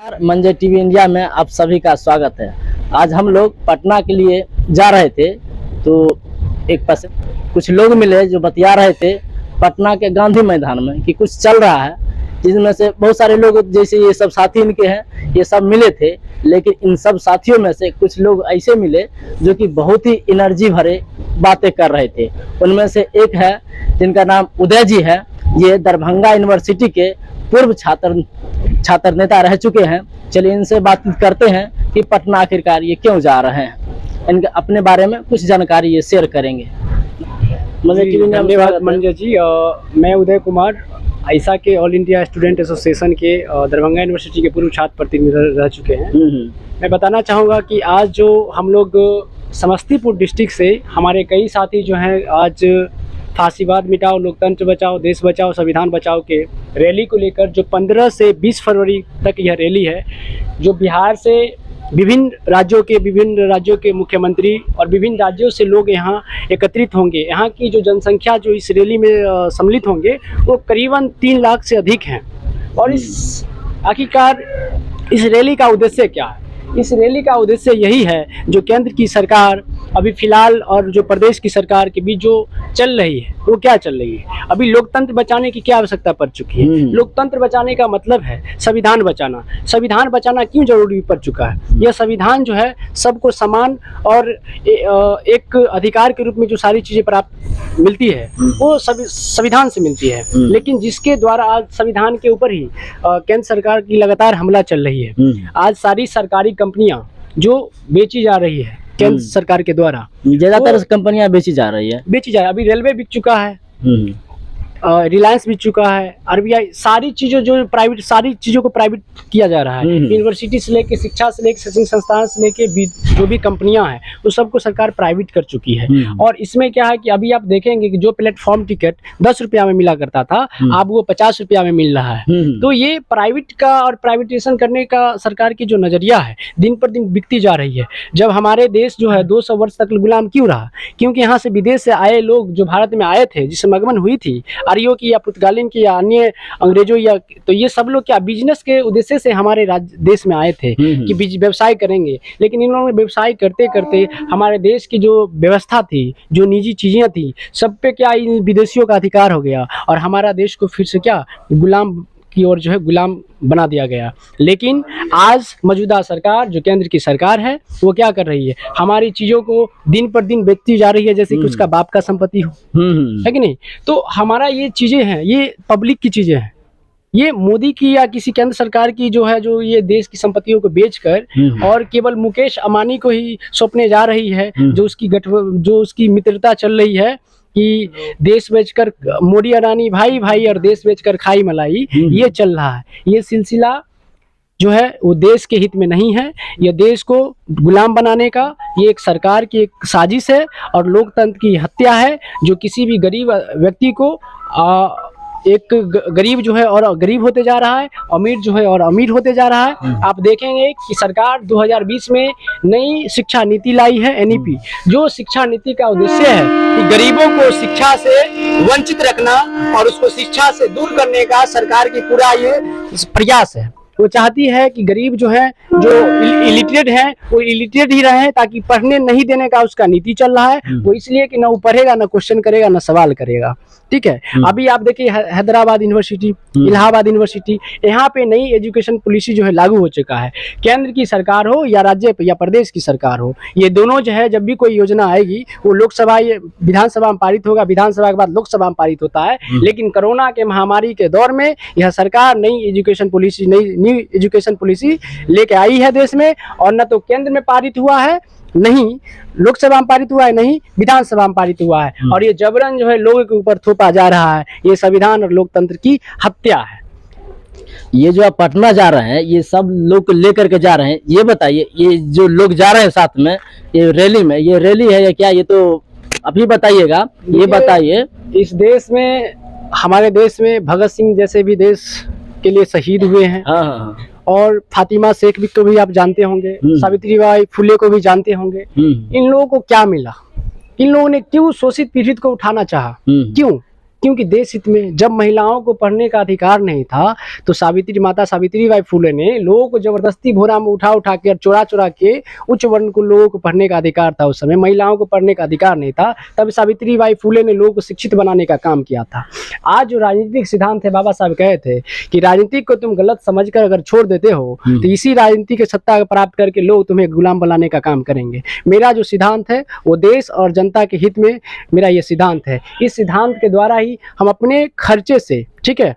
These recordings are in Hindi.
मंजे टीवी इंडिया में आप सभी का स्वागत है। आज हम लोग पटना के लिए जा रहे थे तो एक पास कुछ लोग मिले जो बतिया रहे थे पटना के गांधी मैदान में कि कुछ चल रहा है, जिसमें से बहुत सारे लोग जैसे ये सब साथी इनके हैं ये सब मिले थे। लेकिन इन सब साथियों में से कुछ लोग ऐसे मिले जो कि बहुत ही एनर्जी भरे बातें कर रहे थे। उनमें से एक है जिनका नाम उदय जी है। ये दरभंगा यूनिवर्सिटी के पूर्व छात्र नेता रह चुके हैं। चलिए इनसे बातचीत करते हैं कि पटना आखिरकार ये क्यों जा रहे हैं। इनके अपने बारे में कुछ जानकारी ये शेयर करेंगे। धन्यवाद मंजे जी। मैं उदय कुमार आईसा के ऑल इंडिया स्टूडेंट एसोसिएशन के दरभंगा यूनिवर्सिटी के पूर्व छात्र प्रतिनिधि रह चुके हैं। मैं बताना चाहूँगा कि आज जो हम लोग समस्तीपुर डिस्ट्रिक्ट से हमारे कई साथी जो हैं आज फांसीवाद मिटाओ, लोकतंत्र बचाओ, देश बचाओ, संविधान बचाओ के रैली को लेकर जो 15 से 20 फरवरी तक यह रैली है, जो बिहार से विभिन्न राज्यों के मुख्यमंत्री और विभिन्न राज्यों से लोग यहाँ एकत्रित होंगे। यहाँ की जो जनसंख्या जो इस रैली में सम्मिलित होंगे वो करीबन 3 लाख से अधिक हैं। और इस आखिरकार इस रैली का उद्देश्य क्या है? इस रैली का उद्देश्य यही है जो केंद्र की सरकार अभी फिलहाल और जो प्रदेश की सरकार के बीच जो चल रही है वो क्या चल रही है। अभी लोकतंत्र बचाने की क्या आवश्यकता पड़ चुकी है। लोकतंत्र बचाने का मतलब है संविधान बचाना। संविधान बचाना क्यों जरूरी पड़ चुका है? यह संविधान जो है सबको समान और एक अधिकार के रूप में जो सारी चीजें प्राप्त मिलती है वो संविधान से मिलती है। लेकिन जिसके द्वारा आज संविधान के ऊपर ही केंद्र सरकार की लगातार हमला चल रही है। आज सारी सरकारी कंपनियां जो बेची जा रही है केंद्र सरकार के द्वारा, ज्यादातर कंपनियां बेची जा रही है। अभी रेलवे बिक चुका है, रिलायंस बिक चुका है, आरबीआई, सारी चीजों को प्राइवेट किया जा रहा है। यूनिवर्सिटी से लेके शिक्षा से लेके शैक्षणिक संस्थान से लेके जो भी कंपनियां हैं उस सबको सरकार प्राइवेट कर चुकी है। और इसमें क्या है कि अभी आप देखेंगे कि जो प्लेटफॉर्म टिकट 10 रुपया में मिला करता था अब वो 50 रुपया में मिल रहा है। तो ये प्राइवेट का और प्राइवेटाइजेशन करने का सरकार की जो नजरिया है दिन पर दिन बिकती जा रही है। जब हमारे देश जो है 200 वर्ष तक गुलाम क्यों रहा? क्योंकि यहाँ से विदेश से आए लोग जो भारत में आए थे, जिससे आगमन हुई थी आर्यों की या पुर्तगालिन की या अन्य अंग्रेजों या, तो ये सब लोग क्या बिजनेस के उद्देश्य से हमारे देश में आए थे कि व्यवसाय करेंगे। लेकिन इन लोगों ने व्यवसाय करते करते हमारे देश की जो व्यवस्था थी, जो निजी चीजें थी, सब पे क्या इन विदेशियों का अधिकार हो गया और हमारा देश को फिर से क्या गुलाम की ओर जो है गुलाम बना दिया गया। लेकिन आज मौजूदा सरकार जो केंद्र की सरकार है वो क्या कर रही है? हमारी चीजों को दिन पर दिन बेचती जा रही है जैसे कि उसका बाप का संपत्ति हो, है कि नहीं? तो हमारा ये चीजें हैं, ये पब्लिक की चीजें हैं। ये मोदी की या किसी केंद्र सरकार की जो है जो ये देश की संपत्तियों को बेचकर और केवल मुकेश अंबानी को ही सौंपने जा रही है। जो उसकी मित्रता चल रही है कि देश बेचकर मोदी अडानी भाई भाई और देश बेचकर खाई मलाई, ये चल रहा है। ये सिलसिला जो है वो देश के हित में नहीं है। ये देश को गुलाम बनाने का ये एक सरकार की एक साजिश है और लोकतंत्र की हत्या है, जो किसी भी गरीब व्यक्ति को एक गरीब जो है और गरीब होते जा रहा है, अमीर जो है और अमीर होते जा रहा है। आप देखेंगे कि सरकार 2020 में नई शिक्षा नीति लाई है, एनईपी। जो शिक्षा नीति का उद्देश्य है कि गरीबों को शिक्षा से वंचित रखना और उसको शिक्षा से दूर करने का सरकार की पूरा ये प्रयास है। वो चाहती है कि गरीब जो है जो इलिटरेट है वो इलिटरेट ही रहे, ताकि पढ़ने नहीं देने का उसका नीति चल रहा है। वो इसलिए कि ना वो पढ़ेगा, ना क्वेश्चन करेगा, ना सवाल करेगा। ठीक है। अभी आप देखिए हैदराबाद यूनिवर्सिटी, इलाहाबाद यूनिवर्सिटी, यहाँ पे नई एजुकेशन पॉलिसी जो है लागू हो चुका है। केंद्र की सरकार हो या राज्य या प्रदेश की सरकार हो, ये दोनों जो है जब भी कोई योजना आएगी वो लोकसभा विधानसभा में पारित होगा, विधानसभा के बाद लोकसभा में पारित होता है। लेकिन कोरोना के महामारी के दौर में यह सरकार नई एजुकेशन पॉलिसी लेके आई है देश में, और न तो केंद्र में पारित हुआ है, नहीं लोकसभा में पारित हुआ है, नहीं विधानसभा में पारित हुआ है। और ये जबरन जो है लोगों के ऊपर थोपा जा रहा है। ये संविधान और लोकतंत्र की हत्या है। ये जो आप पटना जा रहे हैं ये सब लोग लेकर के जा रहे हैं, ये बताइए ये जो लोग जा रहे हैं साथ में ये रैली में, ये रैली है या क्या? ये तो अभी बताइएगा। ये बताइए, इस देश में, हमारे देश में भगत सिंह जैसे भी देश के लिए शहीद हुए हैं। और फातिमा शेख भी को भी आप जानते होंगे, सावित्रीबाई फुले को भी जानते होंगे। इन लोगों को क्या मिला? इन लोगों ने क्यों शोषित पीड़ित को उठाना चाहा? क्यों? क्योंकि देश हित में जब महिलाओं को पढ़ने का अधिकार नहीं था तो माता सावित्रीबाई फुले ने लोगों को जबरदस्ती भोरा में उठा उठा के और चोरा चोरा के उच्च वर्ण को लोगों को पढ़ने का अधिकार था। उस समय महिलाओं को पढ़ने का अधिकार नहीं था, तब सावित्रीबाई फुले ने लोगों को शिक्षित बनाने का काम किया था। आज जो राजनीतिक सिद्धांत है, बाबा साहब कहे थे कि राजनीति को तुम गलत समझकर अगर छोड़ देते हो तो इसी राजनीति के सत्ता प्राप्त करके लोग तुम्हें गुलाम बनाने का काम करेंगे। मेरा जो सिद्धांत है वो देश और जनता के हित में मेरा ये सिद्धांत है। इस सिद्धांत के द्वारा ही हम अपने खर्चे से, ठीक है,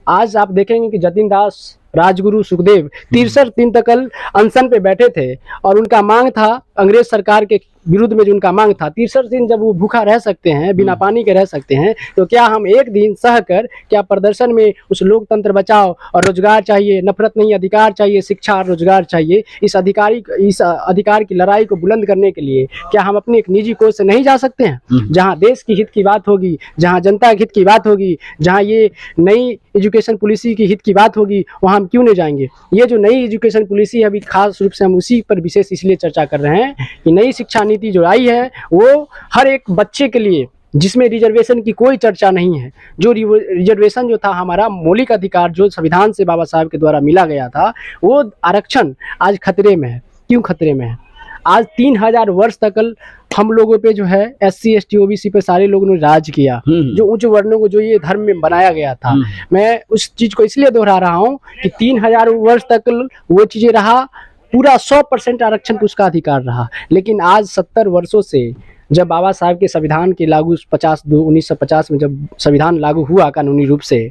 आज आप देखेंगे कि जतिन दास, राजगुरु, सुखदेव 63 दिन तक अनशन पे बैठे थे और उनका मांग था अंग्रेज सरकार के विरुद्ध में, जो उनका मांग था 63 दिन जब वो भूखा रह सकते हैं, बिना पानी के रह सकते हैं, तो क्या हम एक दिन सहकर क्या प्रदर्शन में उस लोकतंत्र बचाओ और रोजगार चाहिए, नफरत नहीं अधिकार चाहिए, शिक्षा और रोजगार चाहिए, इस अधिकार की लड़ाई को बुलंद करने के लिए क्या हम अपने एक निजी कोष से नहीं जा सकते हैं? जहाँ देश की हित की बात होगी, जहाँ जनता के हित की बात होगी, जहाँ ये नई एजुकेशन पॉलिसी की हित की बात होगी, वहाँ हम क्यों नहीं जाएंगे? ये जो नई एजुकेशन पॉलिसी है, अभी खास रूप से हम उसी पर विशेष इसलिए चर्चा कर रहे हैं कि नई शिक्षा नीति जो आई है वो हर एक बच्चे के लिए, जिसमें रिजर्वेशन की कोई चर्चा नहीं है, जो रिजर्वेशन जो था हमारा मौलिक अधिकार जो संविधान से बाबा साहब के द्वारा मिला गया था, वो आरक्षण आज खतरे में है। क्यों खतरे में है? आज 3000 वर्ष तक हम लोगों पे जो है SC ST OBC पे सारे लोगों ने राज किया, जो उच्च वर्णों को जो ये धर्म में बनाया गया था। मैं उस चीज को इसलिए दोहरा रहा हूँ कि 3000 वर्ष तक वो चीजें रहा, पूरा 100% आरक्षण उसका अधिकार रहा। लेकिन आज 70 वर्षों से जब बाबा साहब के संविधान के लागू 1950 में जब संविधान लागू हुआ कानूनी रूप से,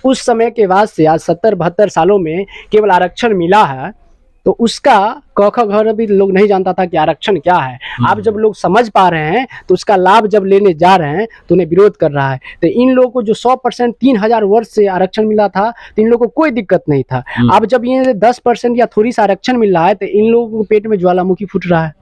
उस समय के बाद से आज 70-72 सालों में केवल आरक्षण मिला है, तो उसका क ख ग भी लोग नहीं जानता था कि आरक्षण क्या है। अब जब लोग समझ पा रहे हैं तो उसका लाभ जब लेने जा रहे हैं तो उन्हें विरोध कर रहा है। तो इन लोगों को जो 100% 3000 वर्ष से आरक्षण मिला था तो इन लोगों को कोई दिक्कत नहीं था। अब जब ये 10% या थोड़ी सा आरक्षण मिल रहा है तो इन लोगों को पेट में ज्वालामुखी फूट रहा है।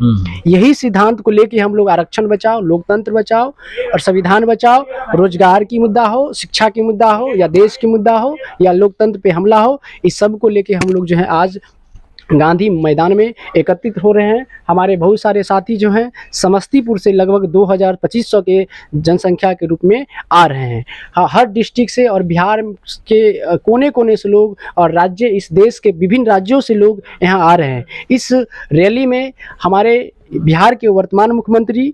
यही सिद्धांत को लेके हम लोग आरक्षण बचाओ, लोकतंत्र बचाओ और संविधान बचाओ, रोजगार की मुद्दा हो, शिक्षा की मुद्दा हो, या देश की मुद्दा हो, या लोकतंत्र पे हमला हो, इस सब को लेके हम लोग जो है आज गांधी मैदान में एकत्रित हो रहे हैं। हमारे बहुत सारे साथी जो हैं समस्तीपुर से लगभग 2500 के जनसंख्या के रूप में आ रहे हैं। हर डिस्ट्रिक्ट से और बिहार के कोने कोने से लोग और राज्य, इस देश के विभिन्न राज्यों से लोग यहाँ आ रहे हैं। इस रैली में हमारे बिहार के वर्तमान मुख्यमंत्री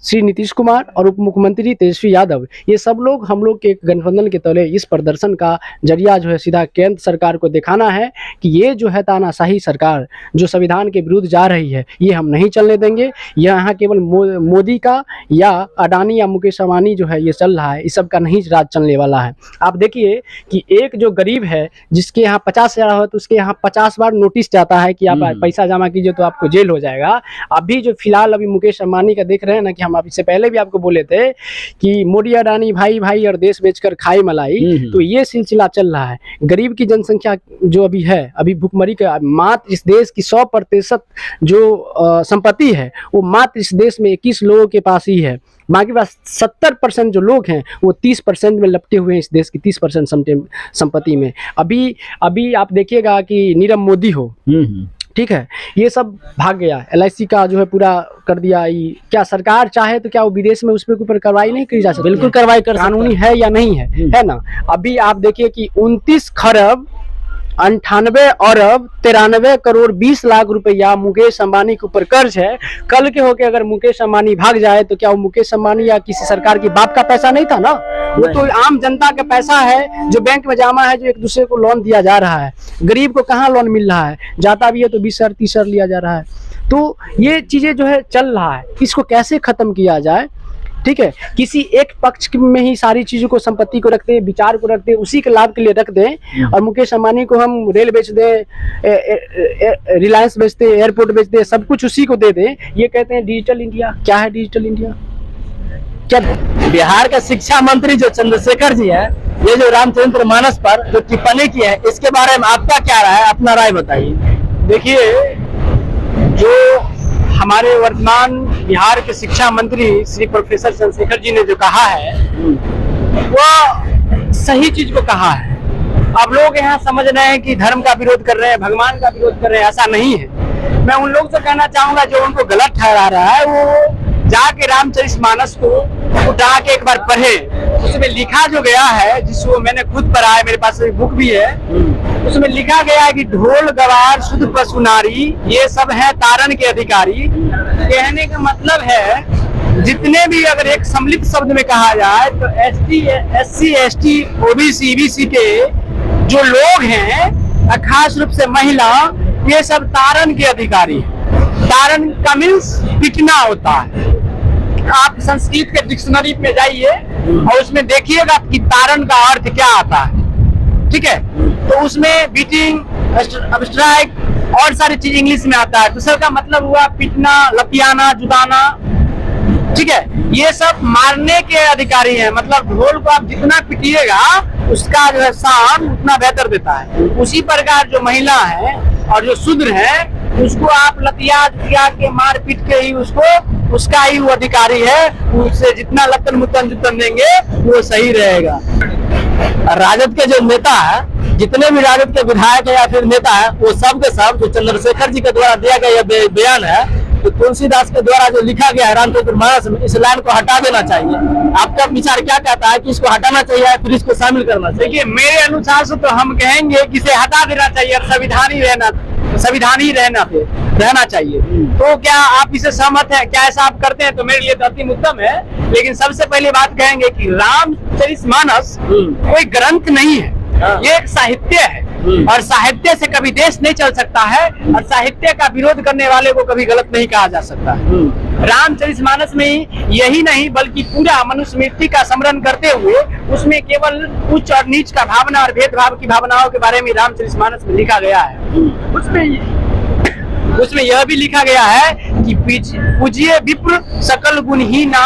श्री नीतीश कुमार और उप मुख्यमंत्री तेजस्वी यादव, ये सब लोग हम लोग के गठबंधन के तले इस प्रदर्शन का जरिया जो है सीधा केंद्र सरकार को दिखाना है कि ये जो है तानाशाही सरकार जो संविधान के विरुद्ध जा रही है, ये हम नहीं चलने देंगे। यहाँ केवल मोदी का या अडानी या मुकेश अंबानी जो है ये चल रहा है, इस सब का नहीं राज चलने वाला है। आप देखिए कि एक जो गरीब है जिसके यहाँ 50,000 हो तो उसके यहाँ 50 बार नोटिस जाता है कि आप पैसा जमा कीजिए तो आपको जेल हो जाएगा। अभी जो फिलहाल अभी मुकेश अंबानी का देख रहे हैं ना कि हम अब इससे पहले भी आपको बोले थे कि मोदी अडानी भाई भाई और देश बेचकर खाए मलाई, तो ये सिलसिला चल रहा है। गरीब की जनसंख्या जो अभी है, अभी भुखमरी का मात्र इस देश की 100% जो संपत्ति है वो मात्र इस देश में 21 लोगों के पास ही है। बाकी बस 70% जो लोग हैं वो 30% में लपटे हुए हैं इस देश की 30% संपत्ति में। अभी आप देखिएगा कि नीरव मोदी हो, ठीक है, ये सब भाग गया, LIC का जो है पूरा कर दिया। क्या सरकार चाहे तो क्या वो विदेश में उस पर ऊपर कार्रवाई नहीं की जा सकती? बिल्कुल कार्रवाई कर, कानूनी है या नहीं है ना? अभी आप देखिए कि 29 खरब 98 अरब 93 करोड़ 20 लाख रुपया मुकेश अंबानी के ऊपर कर्ज है। कल के होके अगर मुकेश अंबानी भाग जाए तो क्या वो मुकेश अंबानी या किसी सरकार की बाप का पैसा नहीं था ना? वो तो आम जनता का पैसा है जो बैंक में जमा है, जो एक दूसरे को लोन दिया जा रहा है। गरीब को कहाँ लोन मिल रहा है? जाता भी है तो 20-30 लिया जा रहा है। तो ये चीजें जो है चल रहा है, इसको कैसे खत्म किया जाए? ठीक है, किसी एक पक्ष में ही सारी चीजों को, संपत्ति को रखते हैं, विचार को रखते हैं, उसी के लाभ के लिए रख दें और मुकेश अंबानी को हम रेल बेच दें, रिलायंस बेच दें, एयरपोर्ट बेच दें, सब कुछ उसी को दे दें। ये कहते हैं डिजिटल इंडिया। क्या है डिजिटल इंडिया? क्या बिहार का शिक्षा मंत्री जो चंद्रशेखर जी है, ये जो रामचरित्र मानस पर जो टिप्पणी की है, इसके बारे में आपका क्या राय है? अपना राय बताइए। देखिए, जो हमारे वर्तमान बिहार के शिक्षा मंत्री श्री प्रोफेसर चंद्रशेखर जी ने जो कहा है वो सही चीज को कहा है। अब लोग यहाँ समझ रहे हैं कि धर्म का विरोध कर रहे हैं, भगवान का विरोध कर रहे हैं, ऐसा नहीं है। मैं उन लोग से कहना चाहूंगा जो उनको गलत ठहरा रहा है वो जाके रामचरितमानस को उठा के एक बार पढ़े उसमें लिखा जो गया है, जिसको मैंने खुद पढ़ा है, मेरे पास बुक भी है, उसमें लिखा गया है कि ढोल गवार शुद्ध पशु नारी ये सब है तारण के अधिकारी। कहने का मतलब है जितने भी अगर एक सम्मिलित शब्द में कहा जाए तो SC ST OBC EBC के जो लोग हैं, खास रूप से महिला, ये सब तारण के अधिकारी। तारण का मीन्स पिटना होता है। आप संस्कृत के डिक्शनरी में जाइए और उसमें देखिएगा कि तारण का अर्थ क्या आता है, ठीक है। तो उसमें बीटिंग, स्ट्राइक और सारी चीज इंग्लिश में आता है। दूसरे का मतलब हुआ पिटना, लपियाना, जुदाना, ठीक है। ये सब मारने के अधिकारी हैं। मतलब ढोल को आप जितना पिटिएगा उसका जो है साउंड उतना बेहतर देता है। उसी प्रकार जो महिला है और जो शूद्र है उसको आप लतिया के मार पीट के ही उसका ही वो अधिकारी है। उससे जितना लतन मुतन जुतन देंगे वो सही रहेगा। राजद के जो नेता है, जितने भी राजद के विधायक है या फिर नेता है, वो सब के सब जो चंद्रशेखर जी के द्वारा दिया गया बयान है, तो तुलसीदास के द्वारा जो लिखा गया है रामचरितमानस में, इस लाइन को हटा देना चाहिए। आपका विचार क्या कहता है कि इसको हटाना चाहिए या फिर इसको शामिल करना चाहिए? देखिए, मेरे अनुसार से तो हम कहेंगे कि इसे हटा देना चाहिए और संविधान ही रहना चाहिए। तो क्या आप इसे सहमत हैं? क्या ऐसा आप करते हैं तो मेरे लिए तो अति उत्तम है। लेकिन सबसे पहले बात कहेंगे कि रामचरितमानस कोई ग्रंथ नहीं है, ये एक साहित्य है और साहित्य से कभी देश नहीं चल सकता है और साहित्य का विरोध करने वाले को कभी गलत नहीं कहा जा सकता है। रामचरितमानस में यही नहीं बल्कि पूरा मनुस्मृति का स्मरण करते हुए उसमें केवल उच्च और नीच का भावना और भेदभाव की भावनाओं के बारे में रामचरितमानस में लिखा गया है। उसमें यह भी लिखा गया है कि पूजिए विप्र सकल गुणहीना,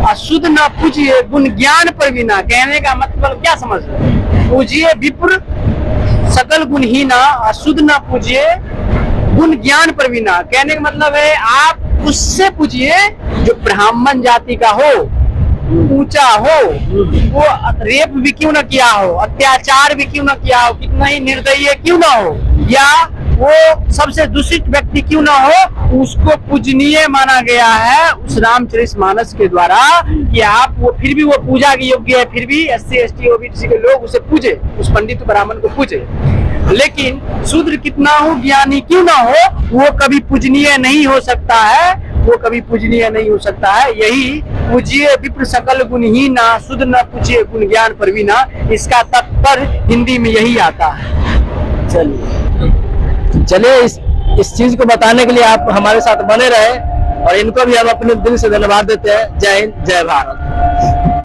अशुद्ध न पूजिए गुण ज्ञान प्रवीणा। कहने का मतलब क्या समझ रहे? पूजिए विप्र सकल गुणहीना, अशुद्ध न पूजिए गुण ज्ञान प्रवीणा। कहने का मतलब है आप उससे पूजिए जो ब्राह्मण जाति का हो, ऊंचा हो, वो रेप भी क्यों न किया हो, अत्याचार भी क्यों न किया हो, कितना ही निर्दयी क्यों न हो, या वो सबसे दूषित व्यक्ति क्यों ना हो, उसको पूजनीय माना गया है उस रामचरितमानस के द्वारा। कि आप वो फिर भी वो पूजा के योग्य है, फिर भी SC ST OBC के लोग उसे पूजे, उस पंडित ब्राह्मण को पूजे। लेकिन शूद्र कितना हो, ज्ञानी क्यों ना हो, वो कभी पूजनीय नहीं हो सकता है, वो कभी पूजनीय नहीं हो सकता है। यही पूजिए विप्र सकल गुणहीना, शुद्ध न पूजिए गुण ज्ञान प्रवीणा, इसका तात्पर्य हिंदी में यही आता है। चलिए इस चीज को बताने के लिए आप हमारे साथ बने रहे और इनको भी हम अपने दिल से धन्यवाद देते हैं। जय हिंद, जय भारत।